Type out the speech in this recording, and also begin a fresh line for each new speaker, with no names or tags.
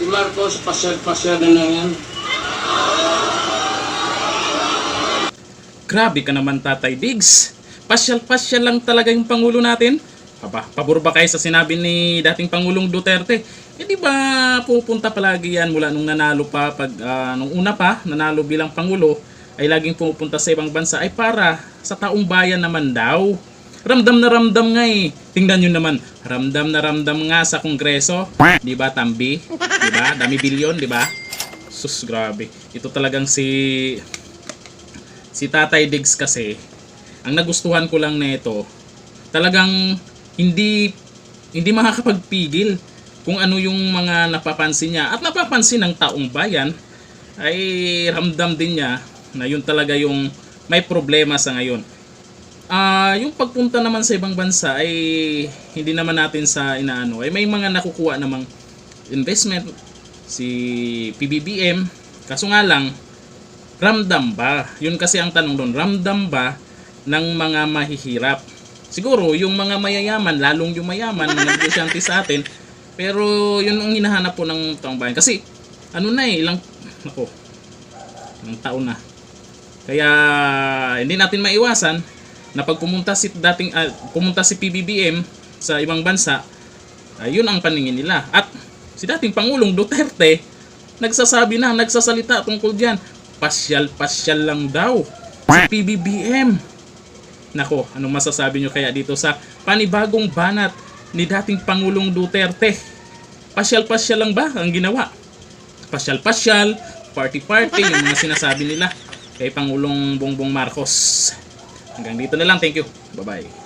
Si Marcos, pasyal-pasyal na lang yan.
Grabe ka naman, Tatay Diggs. Pasyal-pasyal lang talaga yung Pangulo natin. Aba, pabor ba kayo sa sinabi ni dating Pangulong Duterte? Eh di ba pupunta palagi yan mula nung nanalo pa, nung una pa, nanalo bilang Pangulo, ay laging pumupunta sa ibang bansa ay para sa taong bayan naman daw. Ramdam na ramdam nga eh. Tingnan nyo naman, ramdam na ramdam nga sa Kongreso. Di ba, Tambi? Di ba? Dami bilyon, di ba? Sus, grabe. Ito talagang si Tatay Diggs kasi, ang nagustuhan ko lang nito, talagang hindi makakapagpigil kung ano yung mga napapansin niya. At napapansin ng taong bayan, ay ramdam din niya na yun talaga yung may problema sa ngayon. Yung pagpunta naman sa ibang bansa ay hindi naman natin sa inaano, ay may mga nakukuha namang investment si PBBM. Kaso nga lang, ramdam ba? Yun kasi ang tanong doon, ramdam ba ng mga mahihirap? Siguro yung mga mayayaman, lalong yung mayaman, mga negosyante sa atin, pero yun ang hinahanap po ng taong bayan. Kasi ano na eh, ilang taon na. Kaya hindi natin maiwasan na pag pumunta si PBBM sa ibang bansa, yun ang paningin nila. At si dating Pangulong Duterte nagsasalita tungkol diyan. Pasyal-pasyal lang daw si PBBM. Nako, anong masasabi nyo kaya dito sa panibagong banat ni dating Pangulong Duterte? Pasyal-pasyal lang ba ang ginawa? Pasyal-pasyal, party-party, yung mga sinasabi nila kay Pangulong Bongbong Marcos. Hanggang dito na lang. Thank you. Bye-bye.